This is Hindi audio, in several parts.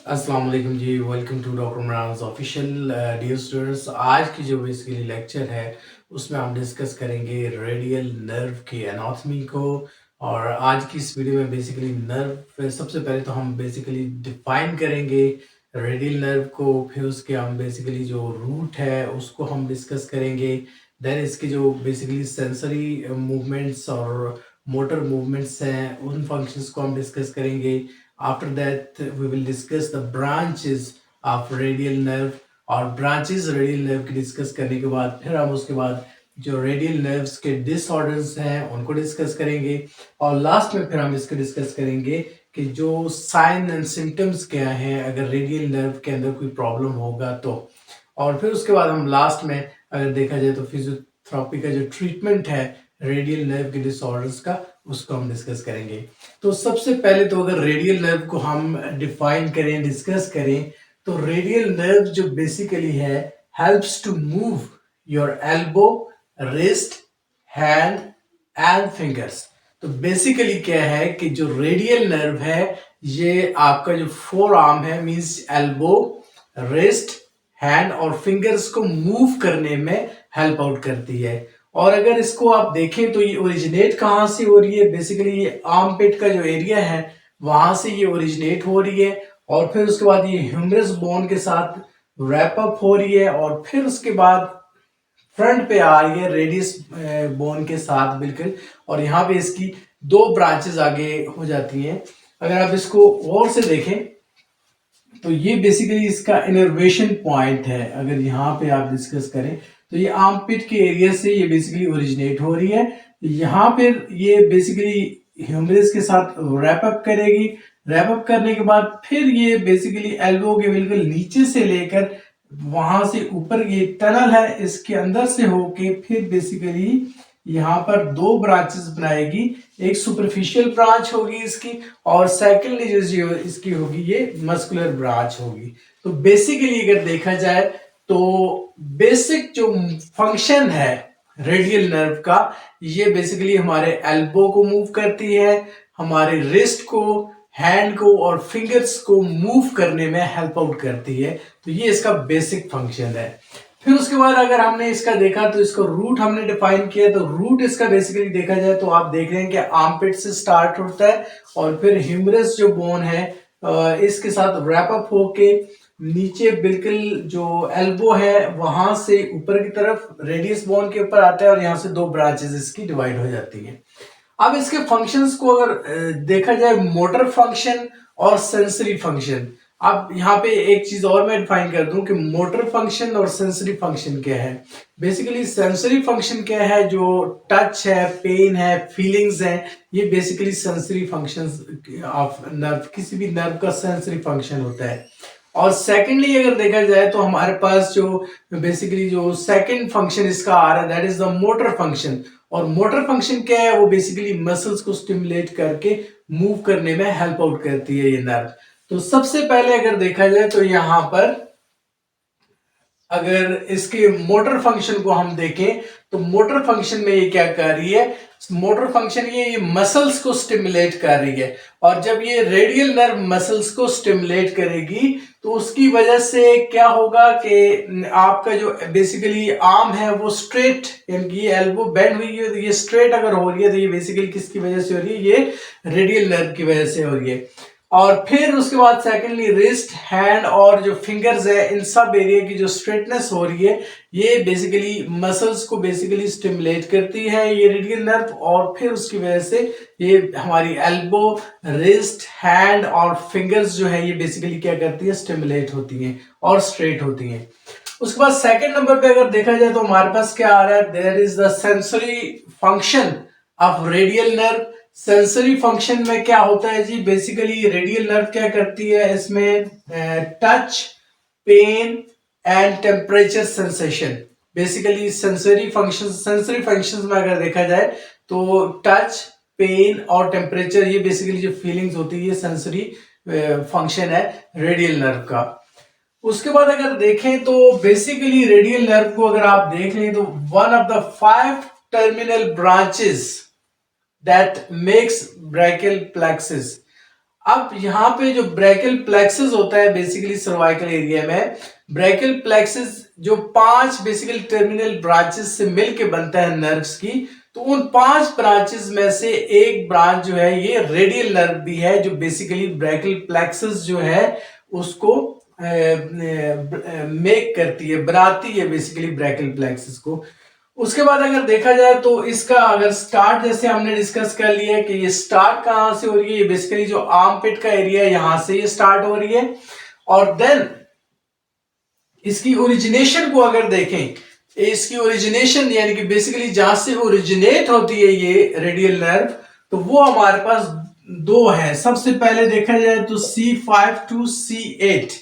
अस्सलाम वालेकुम जी। Welcome to doctor Imran official. Dear students, आज की जो बेसिकली लेक्चर है उसमें हम डिस्कस करेंगे रेडियल नर्व की एनाटॉमी को। और आज की इस वीडियो में बेसिकली नर्व सबसे पहले तो हम बेसिकली डिफाइन करेंगे रेडियल नर्व को, फिर उसके हम बेसिकली जो रूट है उसको हम डिस्कस करेंगे। देन इसके जो बेसिकली सेंसरी मूवमेंट्स और मोटर मूवमेंट्स हैं उन फंक्शंस को हम डिस्कस करेंगे। After that, we will discuss the branches of radial nerve। और ब्रांचेस रेडियल नर्व की डिस्कस करने के बाद फिर हम उसके बाद जो रेडियल नर्व्स के डिसऑर्डर्स हैं उनको डिस्कस करेंगे। और लास्ट में फिर हम इसको डिस्कस करेंगे कि जो साइन एंड सिम्टम्स क्या हैं अगर रेडियल नर्व के अंदर कोई प्रॉब्लम होगा तो। और फिर उसके बाद हम लास्ट में अगर देखा जाए तो फिजियोथेरेपी का जो ट्रीटमेंट है रेडियल नर्व के डिसऑर्डर्स का उसको हम डिस्कस करेंगे। तो सबसे पहले तो अगर रेडियल नर्व को हम डिफाइन करें, डिस्कस करें, तो रेडियल नर्व जो बेसिकली है helps to move your elbow, wrist, hand and fingers. तो बेसिकली क्या है कि जो रेडियल नर्व है ये आपका जो फोर आर्म है मींस एल्बो, रिस्ट, हैंड और फिंगर्स को मूव करने में हेल्प आउट करती है। और अगर इसको आप देखें तो ये ओरिजिनेट कहाँ से हो रही है, बेसिकली ये आर्म पिट का जो एरिया है वहां से ये ओरिजिनेट हो रही है। और फिर उसके बाद ये ह्यूमरस बोन के साथ रैप अप हो रही है और फिर उसके बाद फ्रंट पे आ रही है रेडियस बोन के साथ बिल्कुल। और यहाँ पे इसकी दो ब्रांचेस आगे हो जाती हैं। अगर आप इसको और से देखें तो ये बेसिकली इसका इनर्वेशन पॉइंट है। अगर यहाँ पे आप डिस्कस करें तो ये आर्म पिट के एरिया से ये बेसिकली ओरिजिनेट हो रही है। यहाँ पे ये बेसिकली ह्यूमरस के साथ रैप अप करेगी। रैप अप करने के बाद फिर ये बेसिकली एल्बो के बिल्कुल नीचे से लेकर वहां से ऊपर ये टनल है इसके अंदर से होके फिर बेसिकली यहाँ पर दो ब्रांचेस बनाएगी। एक सुपरफिशियल ब्रांच होगी इसकी और सेकेंडली जो इसकी होगी ये मस्कुलर ब्रांच होगी। तो बेसिकली अगर देखा जाए तो बेसिक जो फंक्शन है रेडियल नर्व का ये बेसिकली हमारे एल्बो को मूव करती है, हमारे रिस्ट को, हैंड को और फिंगर्स को मूव करने में हेल्प आउट करती है। तो ये इसका बेसिक फंक्शन है। फिर उसके बाद अगर हमने इसका देखा तो इसको रूट हमने डिफाइन किया। तो रूट इसका बेसिकली देखा जाए तो आप देख रहे हैं कि आर्मपिट से स्टार्ट होता है और फिर ह्यूमरस जो बोन है इसके साथ रैप अप होके नीचे बिल्कुल जो एल्बो है वहां से ऊपर की तरफ रेडियस बोन के ऊपर आता है और यहाँ से दो ब्रांचेस इसकी डिवाइड हो जाती हैं। अब इसके फंक्शंस को अगर देखा जाए मोटर फंक्शन और सेंसरी फंक्शन। अब यहाँ पे एक चीज और मैं डिफाइन कर दूं कि मोटर फंक्शन और सेंसरी फंक्शन क्या है। बेसिकली सेंसरी फंक्शन क्या है, जो टच है, पेन है, फीलिंग्स है, ये basically sensory functions of nerve, किसी भी नर्व का सेंसरी फंक्शन होता है। और सेकेंडली अगर देखा जाए तो हमारे पास जो बेसिकली जो सेकंड फंक्शन इसका आ रहा है that is the motor function. और मोटर फंक्शन क्या है, वो बेसिकली मसल्स को स्टिमुलेट करके मूव करने में हेल्प आउट करती है ये नर्व। तो सबसे पहले अगर देखा जाए तो यहां पर अगर इसके मोटर फंक्शन को हम देखें तो मोटर फंक्शन में ये क्या कर रही है, मोटर फंक्शन ये मसल्स को स्टिमुलेट कर रही है। और जब ये रेडियल नर्व मसल्स को स्टिमुलेट करेगी तो उसकी वजह से क्या होगा कि आपका जो बेसिकली आर्म है वो स्ट्रेट, यानी ये एल्बो बेंड हुई है तो ये स्ट्रेट अगर हो रही है तो ये बेसिकली किसकी वजह से हो रही है, ये रेडियल नर्व की वजह से हो रही है। और फिर उसके बाद सेकेंडली रिस्ट, हैंड और जो फिंगर्स है इन सब एरिया की जो स्ट्रेटनेस हो रही है ये बेसिकली मसल्स को बेसिकली स्टिमुलेट करती है ये रेडियल नर्व। और फिर उसकी वजह से ये हमारी एल्बो, रिस्ट, हैंड और फिंगर्स जो है ये बेसिकली क्या करती है, स्टिमुलेट होती हैं और स्ट्रेट होती हैं। उसके बाद सेकंड नंबर पे अगर देखा जाए तो हमारे पास क्या आ रहा है, there is the sensory function of radial nerve. Sensory function में क्या होता है जी, बेसिकली रेडियल नर्व क्या करती है, इसमें touch, pain and temperature sensation. Basically sensory functions में अगर देखा जाए तो टच, पेन और टेम्परेचर ये बेसिकली जो फीलिंग्स होती है ये सेंसरी फंक्शन है रेडियल नर्व का। उसके बाद अगर देखें तो बेसिकली रेडियल नर्व को अगर आप देख लें तो one of the 5 terminal branches that makes brachial plexus. अब यहाँ पे जो ब्रैकियल प्लेक्सस होता है बेसिकली सर्वाइकल एरिया में, ब्रैकियल प्लेक्सस जो 5 बेसिकली टर्मिनल ब्रांचेस से मिलके बनता है नर्व्स की, तो उन 5 ब्रांचेस में से एक ब्रांच जो है ये रेडियल नर्व भी है, जो बेसिकली ब्रैकियल प्लेक्सस जो है उसको मेक करती है, बनाती है बेसिकली ब्रैकियल प्लेक्सस को। उसके बाद अगर देखा जाए तो इसका अगर स्टार्ट जैसे हमने डिस्कस कर लिया है कि ये स्टार्ट कहां से हो रही है, ये बेसिकली जो आर्मपिट का एरिया है यहां से ये स्टार्ट हो रही है। और देन इसकी ओरिजिनेशन को अगर देखें, इसकी ओरिजिनेशन यानी कि बेसिकली जहां से ओरिजिनेट होती है ये रेडियल नर्व, तो वो हमारे पास दो है। सबसे पहले देखा जाए तो C5 टू C8,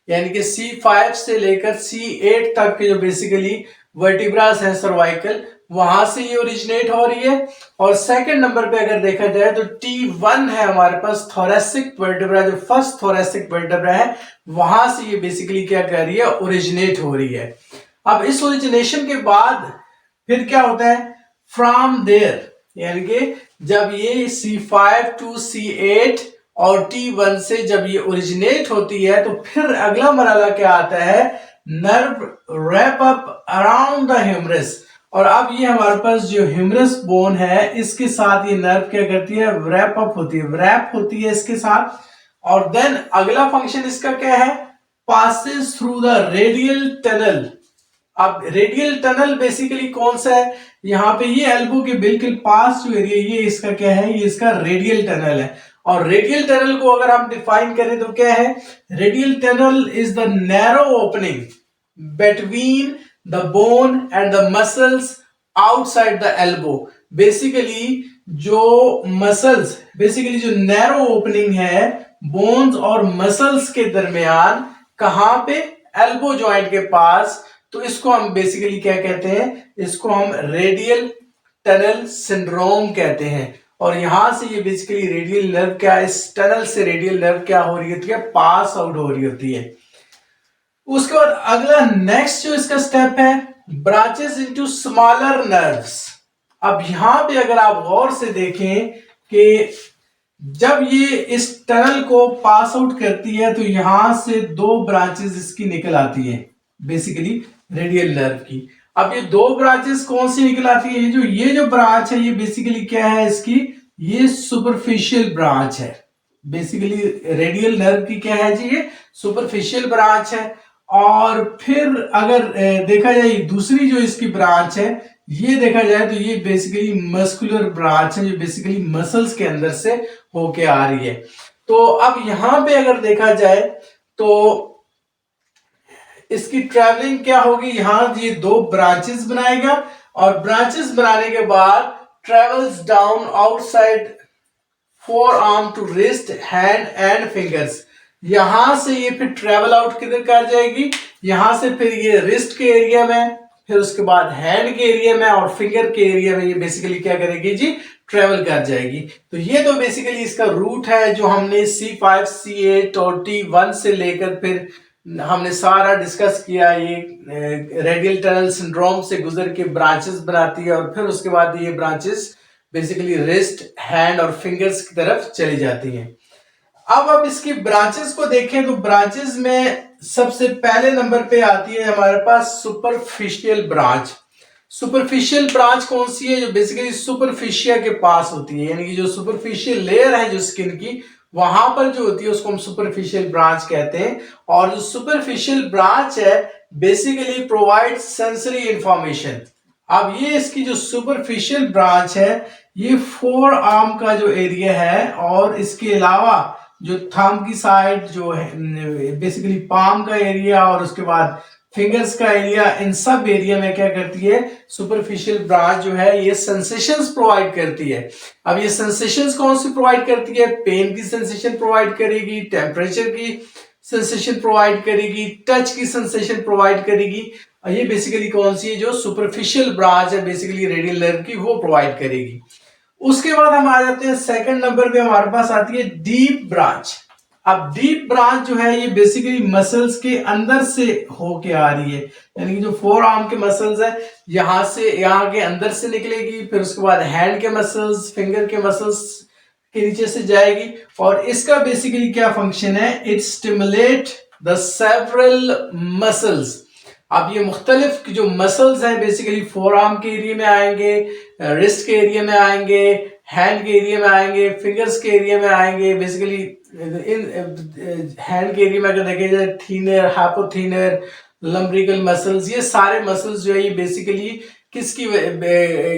यानी कि C5 से लेकर C8 तक के जो बेसिकली वर्टिब्रास है सर्वाइकल, वहां से ये ओरिजिनेट हो रही है। और सेकंड नंबर पे अगर देखा जाए तो T1 है हमारे पास थोरेसिक वर्टिब्रा, जो फर्स्ट थोरेसिक वर्टिब्रा है वहां से ये बेसिकली क्या कर रही है, ओरिजिनेट हो रही है। अब इस ओरिजिनेशन के बाद फिर क्या होता है, फ्रॉम देयर, यानी कि जब ये C5 टू C8 और T1 से जब ये ओरिजिनेट होती है तो फिर अगला मरहला क्या आता है, nerve wrap up around the humerus. और अब ये हमारे पास जो ह्यूमरस बोन है इसके साथ ये नर्व क्या करती है, रैप अप होती है, रैप होती है इसके साथ। और देन अगला फंक्शन इसका क्या है, passes through the radial tunnel. अब रेडियल टनल बेसिकली कौन सा है, यहाँ पे ये एल्बो के बिल्कुल पास जो एरिया ये इसका क्या है, ये इसका रेडियल टनल है। और रेडियल टनल को अगर हम डिफाइन करें तो क्या है, radial tunnel is the narrow opening between the bone and the muscles outside the elbow. Basically जो मसल्स, बेसिकली जो नैरो ओपनिंग है बोन्स और मसल्स के दरमियान, कहां पे, एल्बो जॉइंट के पास, तो इसको हम बेसिकली क्या कहते हैं, इसको हम रेडियल टनल सिंड्रोम कहते हैं। और यहां से ये बेसिकली रेडियल नर्व क्या, इस टनल से रेडियल नर्व क्या हो रही होती है, पास आउट हो रही होती है। उसके बाद अगला नेक्स्ट जो इसका स्टेप है, ब्रांचेस इनटू स्मॉलर नर्व्स। अब यहां पे अगर आप गौर से देखें कि जब ये इस टनल को पास आउट करती है तो यहां से दो ब्रांचेस इसकी निकल आती है बेसिकली रेडियल नर्व की। अब ये दो ब्रांचेस कौन सी निकल आती है, ये जो ब्रांच है ये बेसिकली क्या है इसकी, ये सुपरफिशियल ब्रांच है। बेसिकली रेडियल नर्व की क्या है जी, ये सुपरफिशियल ब्रांच है। और फिर अगर देखा जाए दूसरी जो इसकी ब्रांच है, ये देखा जाए तो ये बेसिकली मस्कुलर ब्रांच है, जो बेसिकली मसल्स के अंदर से होके आ रही है। तो अब यहां पे अगर देखा जाए तो इसकी ट्रैवलिंग क्या होगी, यहां ये दो ब्रांचेस बनाएगा और ब्रांचेस बनाने के बाद travels down outside forearm to wrist hand and fingers. यहां से ये फिर ट्रेवल आउट किधर कर जाएगी, यहां से फिर ये रिस्ट के एरिया में, फिर उसके बाद हैंड के एरिया में और फिंगर के एरिया में ये बेसिकली क्या करेगी जी, ट्रेवल कर जाएगी। तो ये तो बेसिकली इसका रूट है जो हमने C5 C8 और T1 से लेकर फिर हमने सारा डिस्कस किया। ये रेडियल टनल सिंड्रोम से गुजर के ब्रांचेस बनाती है और फिर उसके बाद ये ब्रांचेस बेसिकली रिस्ट हैंड और फिंगर्स की तरफ चली जाती हैं। अब इसकी ब्रांचेस को देखें तो ब्रांचेस में सबसे पहले नंबर पे आती है हमारे पास सुपरफिशियल ब्रांच। सुपरफिशियल ब्रांच कौन सी है, जो बेसिकली सुपरफिशिया के पास होती है, यानी कि जो सुपरफिशियल लेयर है जो स्किन की, वहां पर जो होती है उसको हम सुपरफिशियल ब्रांच कहते हैं। और जो सुपरफिशियल ब्रांच है बेसिकली प्रोवाइड सेंसरी इंफॉर्मेशन। अब ये इसकी जो सुपरफिशियल ब्रांच है ये फोर आर्म का जो एरिया है और इसके अलावा जो थंब की साइड जो है बेसिकली पाम का एरिया और उसके बाद फिंगर्स का एरिया, इन सब एरिया में क्या करती है सुपरफिशियल ब्रांच जो है ये सेंसेशंस प्रोवाइड करती है। अब ये सेंसेशंस कौन सी प्रोवाइड करती है, पेन की सेंसेशन प्रोवाइड करेगी, टेम्परेचर की सेंसेशन प्रोवाइड करेगी, टच की सेंसेशन प्रोवाइड करेगी। और ये बेसिकली कौन सी है, जो सुपरफिशियल ब्रांच है बेसिकली रेडियल नर्व की, वो प्रोवाइड करेगी। उसके बाद हम आ जाते हैं सेकंड नंबर पे, हमारे पास आती है डीप ब्रांच। अब डीप ब्रांच जो है ये बेसिकली मसल्स के अंदर से होके आ रही है, यानी कि जो फोर आर्म के मसल्स है यहां से, यहाँ के अंदर से निकलेगी, फिर उसके बाद हैंड के मसल्स, फिंगर के मसल्स के नीचे से जाएगी और इसका बेसिकली क्या फंक्शन है, it stimulate the several muscles. अब ये मुख्तलिफ जो मसल्स हैं बेसिकली फोर आर्म के एरिया में आएंगे, रिस्ट के एरिया में आएंगे, हैंड के एरिया में आएंगे, फिंगर्स के एरिया में आएंगे। बेसिकली इन हैंड के एरिया में अगर देखे जाए थीनर, हाइपोथीनर, लंब्रिकल मसल्स, ये सारे मसल्स जो है ये बेसिकली किसकी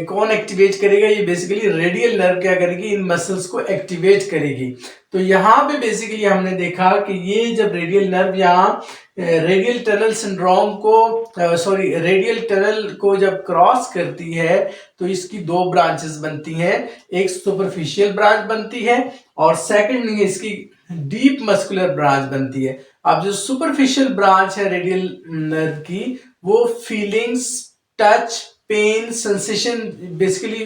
कौन एक्टिवेट करेगा, ये बेसिकली रेडियल नर्व क्या करेगी, इन मसल्स को एक्टिवेट करेगी। तो यहाँ पे बेसिकली हमने देखा कि ये जब रेडियल नर्व यहाँ रेडियल टनल सिंड्रोम को रेडियल टनल को जब क्रॉस करती है तो इसकी दो ब्रांचेस बनती हैं, एक सुपरफिशियल ब्रांच बनती है और सेकंड इसकी डीप मस्कुलर ब्रांच बनती है। अब जो सुपरफिशियल ब्रांच है रेडियल नर्व की, वो feelings, touch, pain, sensation, basically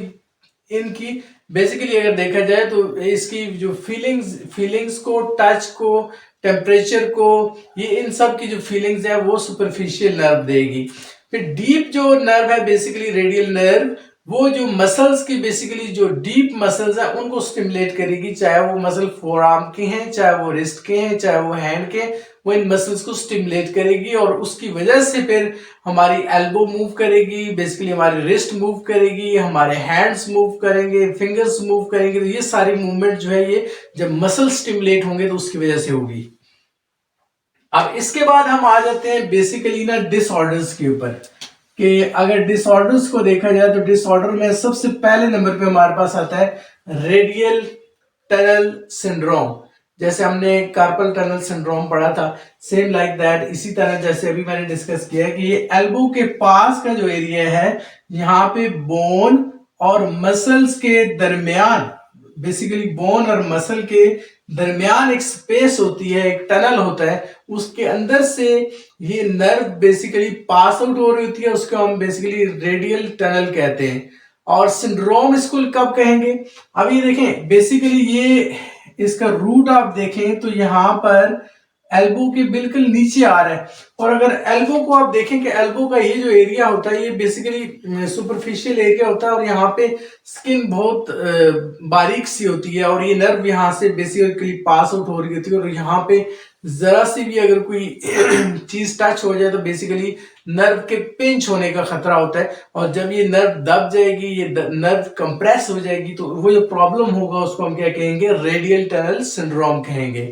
इनकी बेसिकली अगर देखा जाए तो इसकी जो फीलिंग्स को, टच को, टेम्परेचर को, ये इन सब की जो फीलिंग्स है वो सुपरफिशियल नर्व देगी। फिर डीप जो नर्व है बेसिकली रेडियल नर्व, वो जो मसल्स की बेसिकली जो डीप मसल्स हैं उनको स्टिमुलेट करेगी, चाहे वो मसल फोर आर्म के हैं, चाहे वो रिस्ट के हैं, चाहे वो हैंड के, वो इन मसल्स को स्टिमुलेट करेगी और उसकी वजह से फिर हमारी एल्बो मूव करेगी, बेसिकली हमारी रिस्ट मूव करेगी, हमारे हैंड्स मूव करेंगे, फिंगर्स मूव करेंगे। तो ये सारी मूवमेंट जो है ये जब मसल स्टिमुलेट होंगे तो उसकी वजह से होगी। अब इसके बाद हम आ जाते हैं बेसिकली ना डिसऑर्डर्स के ऊपर, कि अगर डिसऑर्डर्स को देखा जाए तो डिसऑर्डर में सबसे पहले नंबर पे हमारे पास आता है रेडियल टनल सिंड्रोम। जैसे हमने कार्पल टनल सिंड्रोम पढ़ा था, सेम लाइक दैट, इसी तरह जैसे अभी मैंने डिस्कस किया कि ये एल्बो के पास का जो एरिया है, यहाँ पे बोन और मसल्स के दरमियान, बेसिकली बोन और मसल के दरमियान एक स्पेस होती है, एक टनल होता है, उसके अंदर से ये नर्व बेसिकली पास आउट हो रही होती है, उसको हम बेसिकली रेडियल टनल कहते हैं। और सिंड्रोम इसको कब कहेंगे, अब ये देखें बेसिकली ये इसका रूट आप देखें तो यहां पर एल्बो के बिल्कुल नीचे आ रहा है। और अगर एल्बो को आप देखें कि एल्बो का ये जो एरिया होता है ये बेसिकली सुपरफिशियल एरिया होता है और यहाँ पे स्किन बहुत बारीक सी होती है और ये नर्व यहाँ से बेसिकली पास आउट हो रही होती है और यहाँ पे जरा सी भी अगर कोई चीज टच हो जाए तो बेसिकली नर्व के पिंच होने का खतरा होता है और जब ये नर्व दब जाएगी, ये नर्व कंप्रेस हो जाएगी, तो वो जो प्रॉब्लम होगा उसको हम क्या कहेंगे, रेडियल टनल सिंड्रोम कहेंगे।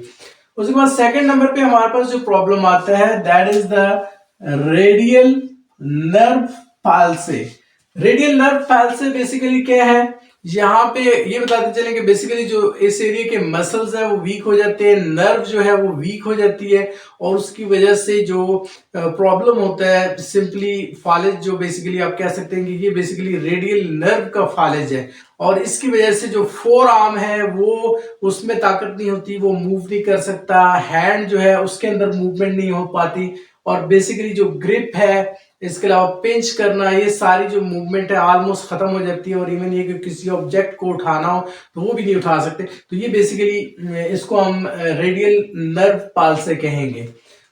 उसके बाद सेकंड नंबर पे हमारे पास जो प्रॉब्लम आता है that is the radial nerve palsy. Radial nerve palsy basically क्या है, यहाँ पे ये बताते चलें कि बेसिकली जो इस एरिया के मसल्स है वो वीक हो जाते हैं, नर्व जो है वो वीक हो जाती है और उसकी वजह से जो प्रॉब्लम होता है सिंपली फॉलेज, जो बेसिकली आप कह सकते हैं कि ये बेसिकली रेडियल नर्व का फॉलेज है और इसकी वजह से जो फोर आर्म है वो उसमें ताकत नहीं होती, वो मूव नहीं कर सकता, हैंड जो है उसके अंदर मूवमेंट नहीं हो पाती और बेसिकली जो ग्रिप है, इसके अलावा पिंच करना, ये सारी जो मूवमेंट है ऑलमोस्ट खत्म हो जाती है और इवन ये कि किसी ऑब्जेक्ट को उठाना हो तो वो भी नहीं उठा सकते। तो ये बेसिकली इसको हम रेडियल नर्व पाल्से कहेंगे।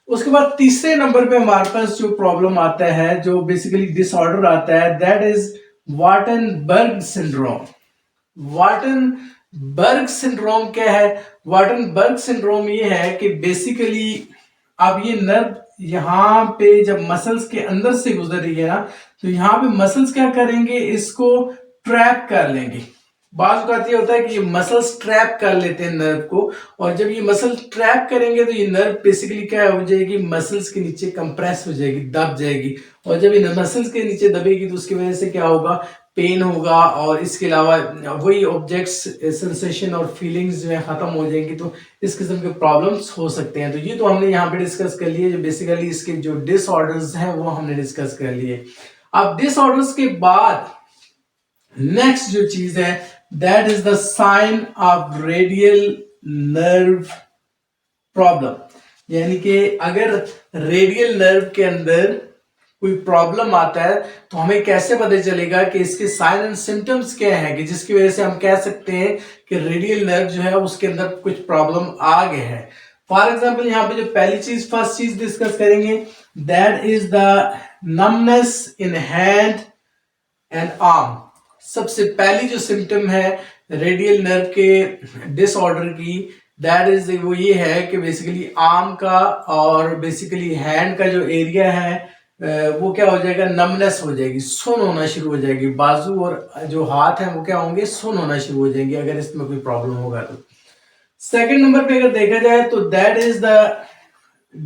उसके बाद तीसरे नंबर पे हमारे पास जो प्रॉब्लम आता है, जो बेसिकली डिसऑर्डर आता है, दैट इज वार्टनबर्ग सिंड्रोम। वार्टनबर्ग सिंड्रोम क्या है, वार्टनबर्ग सिंड्रोम ये है कि बेसिकली अब ये नर्व यहाँ पे जब मसल्स के अंदर से गुजर रही है ना, तो यहाँ पे मसल्स क्या करेंगे, इसको ट्रैप कर लेंगे। बात का ये होता है कि ये मसल्स ट्रैप कर लेते हैं नर्व को और जब ये मसल ट्रैप करेंगे तो ये नर्व बेसिकली क्या हो जाएगी, मसल्स के नीचे कंप्रेस हो जाएगी, दब जाएगी और जब ये मसल्स के नीचे दबेगी तो उसकी वजह से क्या होगा, पेन होगा और इसके अलावा वही ऑब्जेक्ट्स, सेंसेशन और फीलिंग्स जो है खत्म हो जाएंगी। तो इस किस्म के प्रॉब्लम्स हो सकते हैं। तो ये तो हमने यहाँ पे डिस्कस कर लिए, जो बेसिकली इसके जो डिसऑर्डर्स हैं वो हमने डिस्कस कर लिए। अब डिसऑर्डर्स के बाद नेक्स्ट जो चीज है that is the sign of radial nerve problem, यानी कि अगर रेडियल नर्व के अंदर कोई प्रॉब्लम आता है तो हमें कैसे पता चलेगा कि इसके साइन एंड सिम्टम्स क्या हैं, कि जिसकी वजह से हम कह सकते हैं कि रेडियल नर्व जो है उसके अंदर कुछ प्रॉब्लम आ गए हैं। फॉर एग्जांपल यहाँ पे जो पहली चीज, फर्स्ट चीज डिस्कस करेंगे that is the numbness in hand and arm. सबसे पहली जो सिम्टम है रेडियल नर्व के डिसऑर्डर की, दैट इज वो ये है कि बेसिकली आर्म का और बेसिकली हैंड का जो एरिया है वो क्या हो जाएगा, नमनेस हो जाएगी, सुन होना शुरू हो जाएगी। बाजू और जो हाथ है वो क्या होंगे, सुन होना शुरू हो जाएंगे अगर इसमें कोई प्रॉब्लम होगा तो। सेकंड नंबर पे अगर देखा जाए तो that is the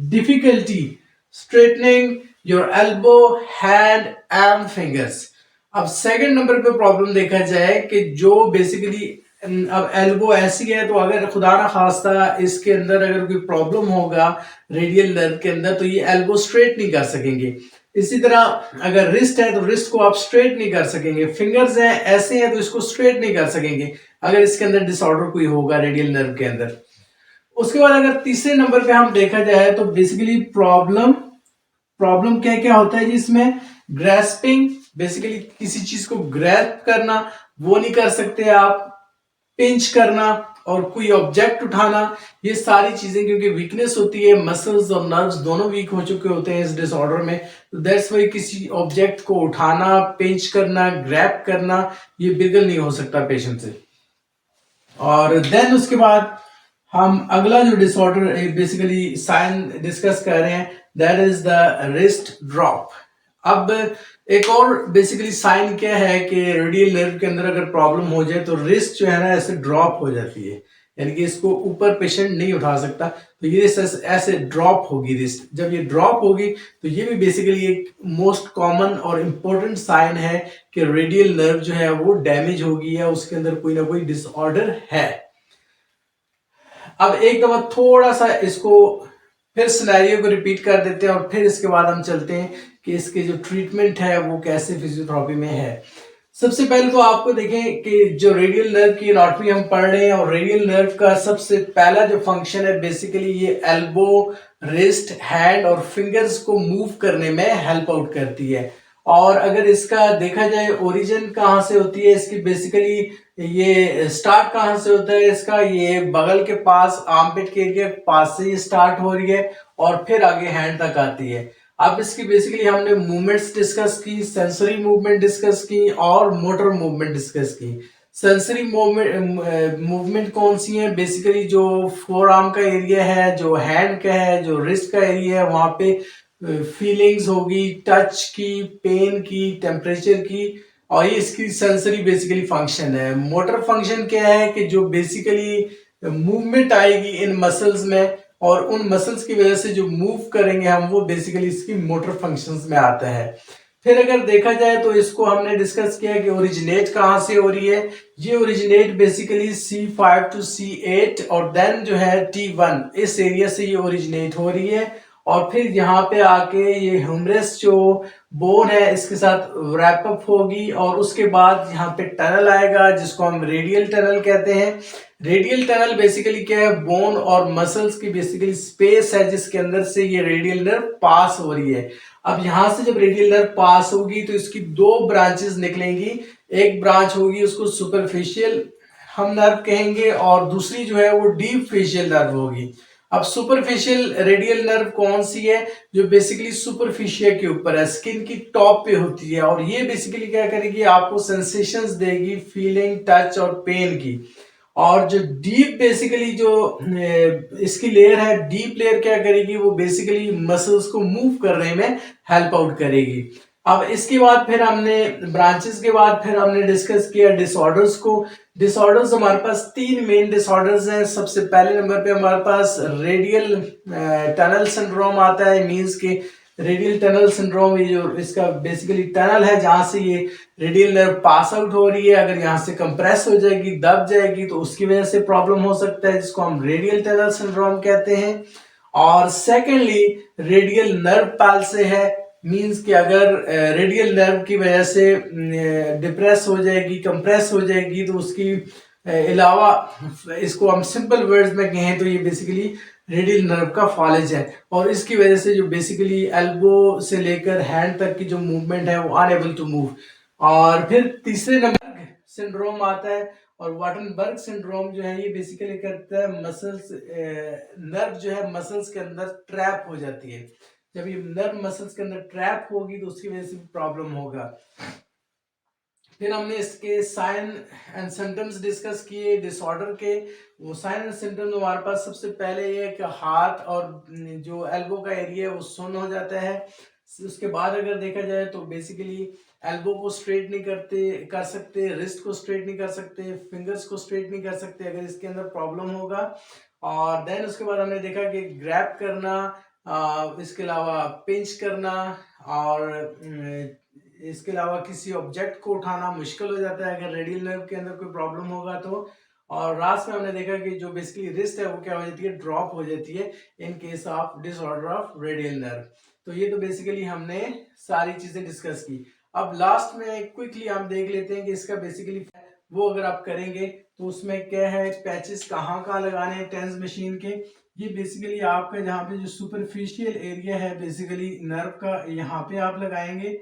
difficulty straightening your elbow, hand and fingers. अब सेकंड नंबर पे प्रॉब्लम देखा जाए कि जो बेसिकली अब एल्बो ऐसी है तो अगर खुदा ना खास्ता इसके अंदर अगर कोई प्रॉब्लम होगा रेडियल नर्व के अंदर तो ये एल्बो स्ट्रेट नहीं कर सकेंगे। इसी तरह अगर रिस्ट है तो रिस्ट को आप स्ट्रेट नहीं कर सकेंगे, फिंगर्स हैं ऐसे हैं तो इसको स्ट्रेट नहीं कर सकेंगे अगर इसके अंदर डिसऑर्डर कोई होगा रेडियल नर्व के अंदर। उसके बाद अगर तीसरे नंबर पे हम देखा जाए तो बेसिकली प्रॉब्लम प्रॉब्लम क्या क्या होता है जी इसमें, ग्रेस्पिंग, बेसिकली किसी चीज को ग्रैस्प करना वो नहीं कर सकते आप, पिंच करना और कोई ऑब्जेक्ट उठाना, ये सारी चीजें क्योंकि वीकनेस होती है, मसल्स और नर्व्स दोनों वीक हो चुके होते हैं इस डिसऑर्डर में, तो दैट्स वाई किसी ऑब्जेक्ट को उठाना, पिंच करना, ग्रैब करना ये बिल्कुल नहीं हो सकता पेशेंट से। और देन उसके बाद हम अगला जो डिसऑर्डर बेसिकली साइन डिस्कस कर रहे हैं that is the wrist drop. अब एक और बेसिकली साइन क्या है कि रेडियल नर्व के अंदर अगर प्रॉब्लम हो जाए तो रिस्ट जो है ना ऐसे ड्रॉप हो जाती है, यानी कि इसको ऊपर पेशेंट नहीं उठा सकता, तो ये ऐसे ड्रॉप होगी रिस्ट। जब ये ड्रॉप होगी तो ये भी बेसिकली एक मोस्ट कॉमन और इम्पोर्टेंट साइन है कि रेडियल नर्व जो है वो डैमेज होगी या उसके अंदर कोई ना कोई डिसऑर्डर है। अब एक दफा थोड़ा सा इसको फिर सिनेरियो को रिपीट कर देते हैं और फिर इसके बाद हम चलते हैं कि इसके जो ट्रीटमेंट है वो कैसे फिजियोथेरेपी में है। सबसे पहले तो आपको देखें कि जो रेडियल नर्व की एनाटॉमी हम पढ़ रहे हैं और रेडियल नर्व का सबसे पहला जो फंक्शन है बेसिकली ये एल्बो, रिस्ट, हैंड और फिंगर्स को मूव करने में हेल्प आउट करती है। और अगर इसका देखा जाए ओरिजिन कहाँ से होती है इसकी, बेसिकली ये स्टार्ट कहाँ से होता है इसका, ये बगल के पास आर्मपिट के एरिया के पास से ये स्टार्ट हो रही है और फिर आगे हैंड तक आती है। अब इसकी बेसिकली हमने मूवमेंट्स डिस्कस की, सेंसरी मूवमेंट डिस्कस की और मोटर मूवमेंट डिस्कस की। सेंसरी मूवमेंट कौन सी है, बेसिकली जो फोर आर्म का एरिया है, जो हैंड का है, जो रिस्ट का एरिया है, वहां पे फीलिंग्स होगी, टच की, पेन की, टेम्परेचर की, और ये इसकी सेंसरी बेसिकली फंक्शन है। मोटर फंक्शन क्या है कि जो बेसिकली मूवमेंट आएगी इन मसल्स में और उन मसल्स की वजह से जो मूव करेंगे हम वो बेसिकली इसकी मोटर फंक्शंस में आता है। फिर अगर देखा जाए तो इसको हमने डिस्कस किया कि ओरिजिनेट कहाँ से हो रही है, ये originate basically C5 to C8 और देन जो है T1 इस एरिया से ये ओरिजिनेट हो रही है और फिर यहाँ पे आके ये ह्यूमरस जो बोन है इसके साथ रैप अप होगी और उसके बाद यहाँ पे टनल आएगा जिसको हम रेडियल टनल कहते हैं। रेडियल टनल बेसिकली क्या है, बोन और मसल्स की बेसिकली स्पेस है जिसके अंदर से ये रेडियल नर्व पास हो रही है। अब यहां से जब रेडियल नर्व पास होगी तो इसकी दो ब्रांचेस निकलेंगी, एक ब्रांच होगी उसको सुपरफिशियल हम नर्व कहेंगे और दूसरी जो है वो डीप फेशियल नर्व होगी। अब सुपरफिशियल रेडियल नर्व कौन सी है, जो बेसिकली सुपरफिशियल के ऊपर है, स्किन की टॉप पे होती है और ये बेसिकली क्या करेगी, आपको सेंसेशंस देगी, फीलिंग, टच और पेन की। और जो डीप बेसिकली जो इसकी लेयर है, डीप लेयर क्या करेगी, वो बेसिकली मसल्स को मूव करने में हेल्प आउट करेगी। अब इसके बाद फिर हमने ब्रांचेस के बाद फिर हमने डिस्कस किया डिसऑर्डर्स को। डिसऑर्डर्स हमारे पास तीन मेन डिसऑर्डर्स हैं। सबसे पहले नंबर पे हमारे पास रेडियल टनल सिंड्रोम आता है, मींस के रेडियल टनल सिंड्रोम, ये जो इसका बेसिकली टनल है जहां से ये रेडियल नर्व पास आउट हो रही है, अगर यहाँ से कंप्रेस हो जाएगी, दब जाएगी तो उसकी वजह से प्रॉब्लम हो सकता है जिसको हम रेडियल टनल सिंड्रोम कहते हैं। और सेकेंडली रेडियल नर्व पैल्सी है, मींस कि अगर रेडियल नर्व की वजह से डिप्रेस हो जाएगी, कंप्रेस हो जाएगी तो उसकी अलावा इसको हम सिंपल वर्ड्स में कहें तो ये बेसिकली रेडियल नर्व का फॉलेज है और इसकी वजह से जो बेसिकली एल्बो से लेकर हैंड तक की जो मूवमेंट है वो अनएबल टू मूव। और फिर तीसरे नंबर सिंड्रोम आता है और वाटनबर्ग सिंड्रोम जो है ये बेसिकली करता है मसल्स, नर्व जो है मसल्स के अंदर ट्रैप हो जाती है। जब ये नर्व मसल्स के अंदर ट्रैप होगी तो उसकी वजह से प्रॉब्लम होगा। फिर हमने इसके साइन एंड सिम्टम्स डिस्कस किए डिसऑर्डर के। वो साइन एंड सिम्टम्स हमारे पास सबसे पहले ये कि हाथ और जो एल्बो का एरिया है वो सुन्न हो जाता है। उसके बाद अगर देखा जाए तो बेसिकली एल्बो को स्ट्रेट नहीं कर सकते, रिस्ट को स्ट्रेट नहीं कर सकते, फिंगर्स को स्ट्रेट नहीं कर सकते अगर इसके अंदर प्रॉब्लम होगा। और देन उसके बाद हमने देखा कि ग्रैब करना, इसके अलावा पिंच करना, और इसके अलावा किसी ऑब्जेक्ट को उठाना मुश्किल हो जाता है अगर रेडियल नर्व के अंदर कोई प्रॉब्लम होगा तो। और लास्ट में हमने देखा कि जो बेसिकली रिस्ट है वो क्या हो जाती है, ड्रॉप हो जाती है in case of disorder of radial nerve. तो ये तो बेसिकली हमने सारी चीजें डिस्कस की। अब लास्ट में क्विकली हम देख लेते हैं कि इसका बेसिकली वो अगर आप करेंगे तो उसमें क्या है, पैचेस कहाँ कहाँ लगाने हैं टेंस मशीन के। ये बेसिकली आपका जहाँ पे जो सुपरफिशियल एरिया है बेसिकली नर्व का, यहाँ पे आप लगाएंगे।